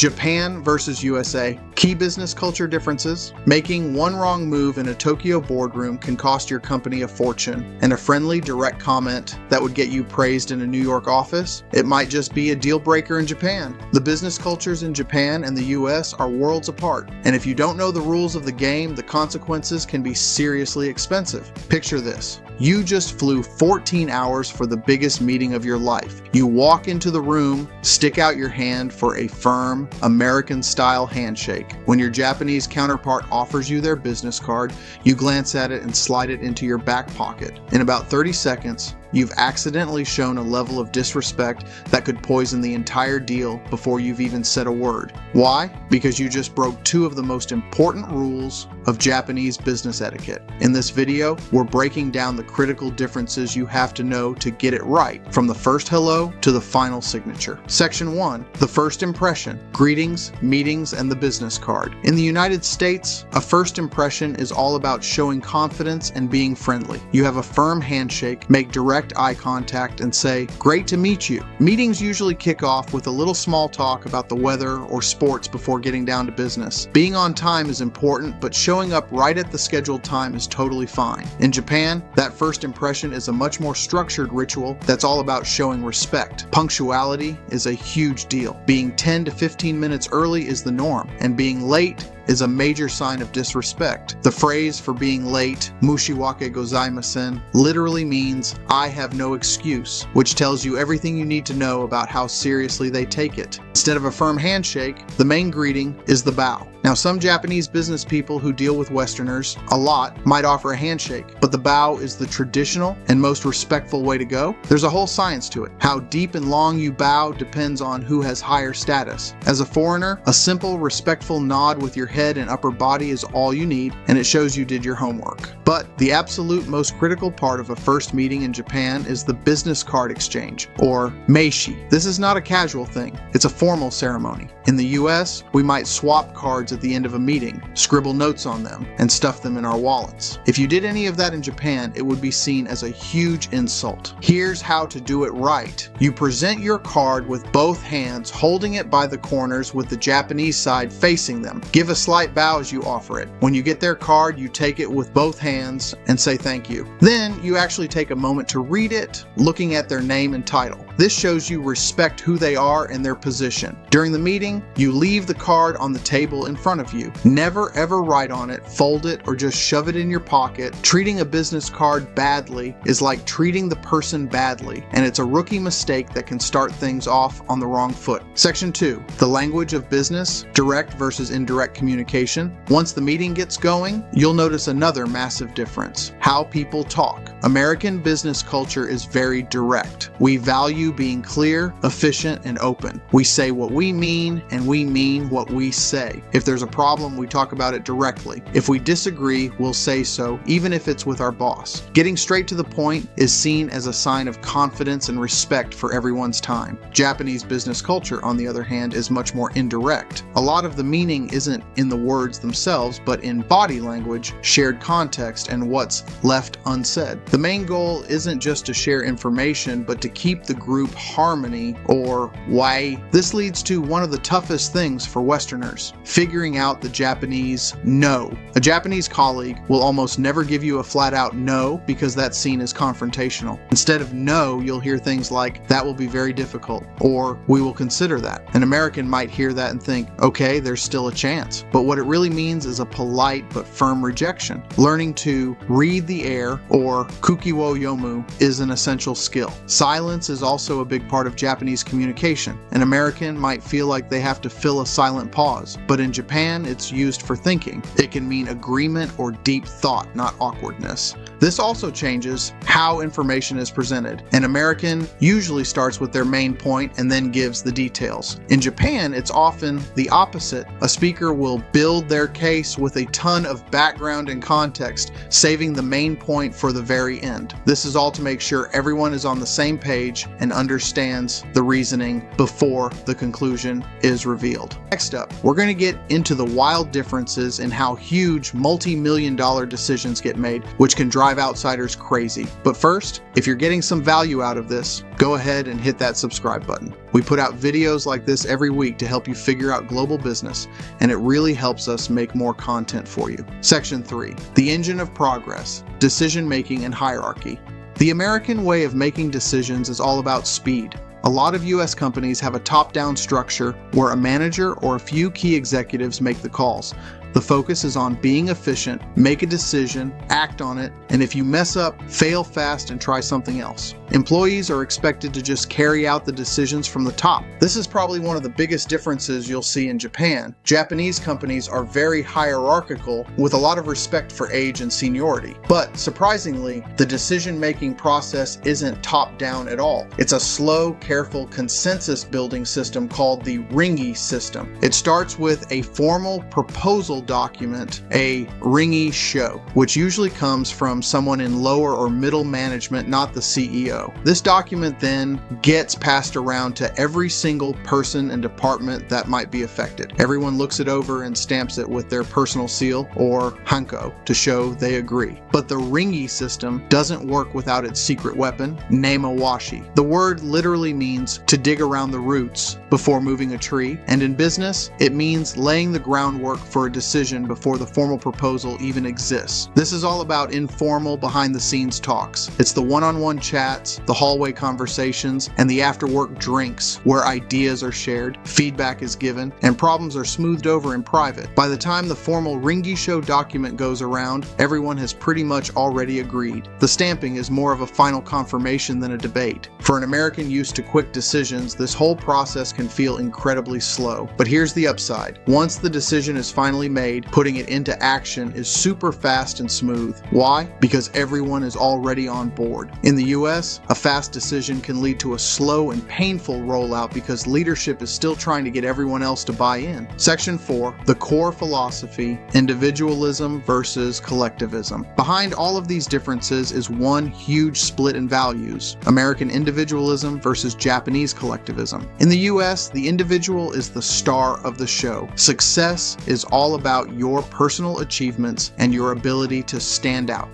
Japan versus USA. Key business culture differences. Making one wrong move in a Tokyo boardroom can cost your company a fortune, and a friendly, direct comment that would get you praised in a New York office, it might just be a deal breaker in Japan. The business cultures in Japan and the US are worlds apart, and if you don't know the rules of the game, the consequences can be seriously expensive. Picture this. You just flew 14 hours for the biggest meeting of your life. You walk into the room, stick out your hand for a firm, American-style handshake. When your Japanese counterpart offers you their business card, you glance at it and slide it into your back pocket. In about 30 seconds, you've accidentally shown a level of disrespect that could poison the entire deal before you've even said a word. Why? Because you just broke two of the most important rules of Japanese business etiquette. In this video, we're breaking down the critical differences you have to know to get it right, from the first hello to the final signature. Section 1. The first impression. Greetings, meetings, and the business card. In the United States, a first impression is all about showing confidence and being friendly. You have a firm handshake, make direct eye contact, and say, "Great to meet you." Meetings usually kick off with a little small talk about the weather or sports before getting down to business. Being on time is important, but showing up right at the scheduled time is totally fine. In Japan, that first impression is a much more structured ritual that's all about showing respect. Punctuality is a huge deal. Being 10 to 15 minutes early is the norm, and being late is a major sign of disrespect. The phrase for being late, mushiwake gozaimasen, literally means "I have no excuse," which tells you everything you need to know about how seriously they take it. Instead of a firm handshake, the main greeting is the bow. Now, some Japanese business people who deal with Westerners a lot might offer a handshake, but the bow is the traditional and most respectful way to go. There's a whole science to it. How deep and long you bow depends on who has higher status. As a foreigner, a simple, respectful nod with your head and upper body is all you need, and it shows you did your homework. But the absolute most critical part of a first meeting in Japan is the business card exchange, or meishi. This is not a casual thing. It's a formal ceremony. In the US, we might swap cards at the end of a meeting, scribble notes on them, and stuff them in our wallets. If you did any of that in Japan, it would be seen as a huge insult. Here's how to do it right. You present your card with both hands, holding it by the corners with the Japanese side facing them. Give a slight bow as you offer it. When you get their card, you take it with both hands and say thank you. Then you actually take a moment to read it, looking at their name and title. This shows you respect who they are and their position. During the meeting, you leave the card on the table in front of you. Never ever write on it, fold it, or just shove it in your pocket. Treating a business card badly is like treating the person badly, and it's a rookie mistake that can start things off on the wrong foot. Section 2. The language of business, direct versus indirect communication. Once the meeting gets going, you'll notice another massive difference: how people talk. American business culture is very direct. We value being clear, efficient, and open. We say what we mean, and we mean what we say. If there's a problem, we talk about it directly. If we disagree, we'll say so, even if it's with our boss. Getting straight to the point is seen as a sign of confidence and respect for everyone's time. Japanese business culture, on the other hand, is much more indirect. A lot of the meaning isn't in the words themselves, but in body language, shared context, and what's left unsaid. The main goal isn't just to share information, but to keep the group harmony, or why. This leads to one of the toughest things for Westerners: figuring out the Japanese no. A Japanese colleague will almost never give you a flat-out no, because that's seen as confrontational. Instead of no, you'll hear things like, "That will be very difficult," or "We will consider that." An American might hear that and think, okay, there's still a chance. But what it really means is a polite but firm rejection. Learning to read the air, or kuki wo yomu, is an essential skill. Silence is also a big part of Japanese communication. An American might feel like they have to fill a silent pause, but in Japan, it's used for thinking. It can mean agreement or deep thought, not awkwardness. This also changes how information is presented. An American usually starts with their main point and then gives the details. In Japan, it's often the opposite. A speaker will build their case with a ton of background and context, saving the main point for the very end. This is all to make sure everyone is on the same page and understands the reasoning before the conclusion is revealed. Next up, we're going to get into the wild differences in how huge multi-million-dollar decisions get made, which can drive outsiders crazy. But first, if you're getting some value out of this, go ahead and hit that subscribe button. We put out videos like this every week to help you figure out global business, and it really helps us make more content for you. Section 3, the engine of progress, decision-making and hierarchy. The American way of making decisions is all about speed. A lot of US companies have a top-down structure where a manager or a few key executives make the calls. The focus is on being efficient, make a decision, act on it, and if you mess up, fail fast and try something else. Employees are expected to just carry out the decisions from the top. This is probably one of the biggest differences you'll see in Japan. Japanese companies are very hierarchical with a lot of respect for age and seniority. But surprisingly, the decision-making process isn't top-down at all. It's a slow, careful consensus-building system called the Ringi system. It starts with a formal proposal document, a Ringi show, which usually comes from someone in lower or middle management, not the CEO. This document then gets passed around to every single person and department that might be affected. Everyone looks it over and stamps it with their personal seal or hanko to show they agree. But the Ringi system doesn't work without its secret weapon, nuances. The word literally means to dig around the roots before moving a tree, and in business, it means laying the groundwork for a decision before the formal proposal even exists. This is all about informal, behind-the-scenes talks. It's the one-on-one chats, the hallway conversations, and the after-work drinks where ideas are shared, feedback is given, and problems are smoothed over in private. By the time the formal Ringi show document goes around, everyone has pretty much already agreed. The stamping is more of a final confirmation than a debate. For an American used to quick decisions, this whole process can feel incredibly slow. But here's the upside. Once the decision is finally made, putting it into action is super fast and smooth. Why? Because everyone is already on board. In the US, a fast decision can lead to a slow and painful rollout because leadership is still trying to get everyone else to buy in. Section 4, the core philosophy, individualism versus collectivism. Behind all of these differences is one huge split in values, American individualism versus Japanese collectivism. In the US, the individual is the star of the show. Success is all about your personal achievements and your ability to stand out.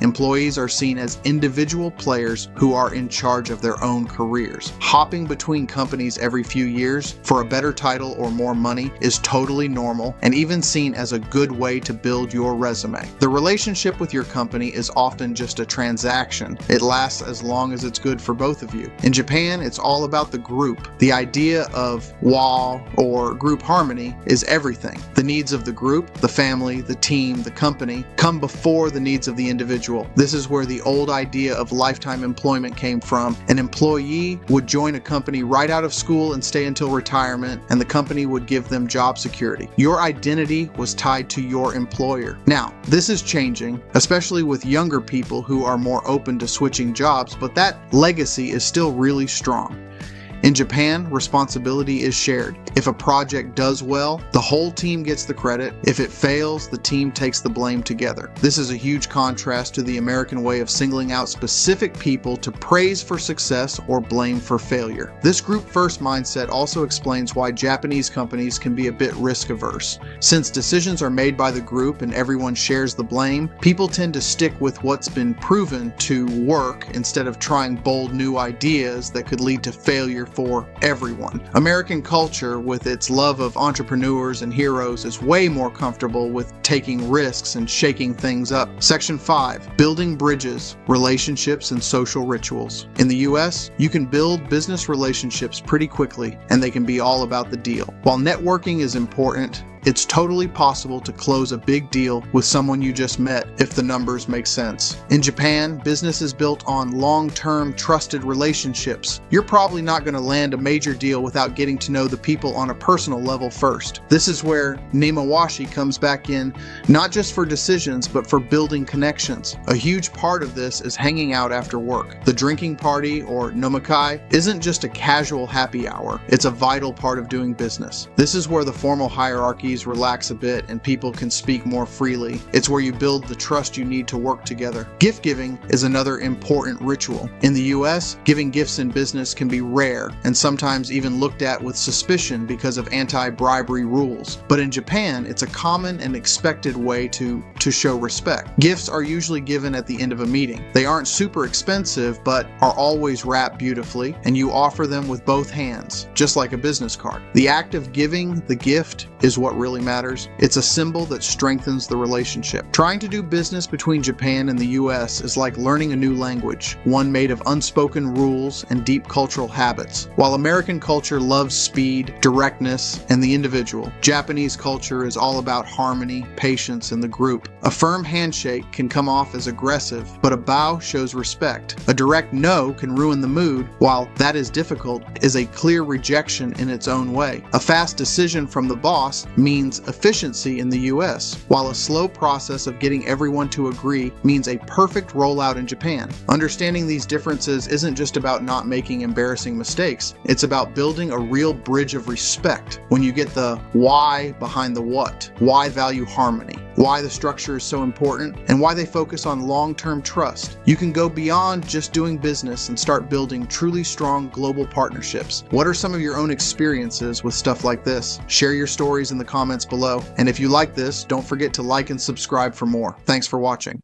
Employees are seen as individual players who are in charge of their own careers. Hopping between companies every few years for a better title or more money is totally normal and even seen as a good way to build your resume. The relationship with your company is often just a transaction. It lasts as long as it's good for both of you. In Japan, it's all about the group. The idea of wa or group harmony is everything. The needs of the group, the family, the team, the company come before the needs of the individual. This is where the old idea of lifetime employment came from. An employee would join a company right out of school and stay until retirement, and the company would give them job security. Your identity was tied to your employer. Now, this is changing, especially with younger people who are more open to switching jobs, but that legacy is still really strong. In Japan, responsibility is shared. If a project does well, the whole team gets the credit. If it fails, the team takes the blame together. This is a huge contrast to the American way of singling out specific people to praise for success or blame for failure. This group-first mindset also explains why Japanese companies can be a bit risk-averse. Since decisions are made by the group and everyone shares the blame, people tend to stick with what's been proven to work instead of trying bold new ideas that could lead to failure for everyone. American culture, with its love of entrepreneurs and heroes, is way more comfortable with taking risks and shaking things up. Section 5, building bridges, relationships, and social rituals. In the US, you can build business relationships pretty quickly, and they can be all about the deal. While networking is important, it's totally possible to close a big deal with someone you just met if the numbers make sense. In Japan, business is built on long-term trusted relationships. You're probably not going to land a major deal without getting to know the people on a personal level first. This is where nuances comes back in, not just for decisions, but for building connections. A huge part of this is hanging out after work. The drinking party, or nomikai, isn't just a casual happy hour. It's a vital part of doing business. This is where the formal hierarchies energies relax a bit and people can speak more freely. It's where you build the trust you need to work together. Gift giving is another important ritual. In the US, giving gifts in business can be rare and sometimes even looked at with suspicion because of anti-bribery rules. But in Japan, it's a common and expected way to show respect. Gifts are usually given at the end of a meeting. They aren't super expensive, but are always wrapped beautifully, and you offer them with both hands, just like a business card. The act of giving the gift is what really matters. It's a symbol that strengthens the relationship. Trying to do business between Japan and the US is like learning a new language, one made of unspoken rules and deep cultural habits. While American culture loves speed, directness, and the individual, Japanese culture is all about harmony, patience, and the group. A firm handshake can come off as aggressive, but a bow shows respect. A direct no can ruin the mood, while that is difficult, is a clear rejection in its own way. A fast decision from the boss means efficiency in the US, while a slow process of getting everyone to agree means a perfect rollout in Japan. Understanding these differences isn't just about not making embarrassing mistakes, it's about building a real bridge of respect. When you get the why behind the what, why value harmony, why the structure is so important, and why they focus on long-term trust, you can go beyond just doing business and start building truly strong global partnerships. What are some of your own experiences with stuff like this? Share your stories in the comments below. And if you like this, don't forget to like and subscribe for more. Thanks for watching.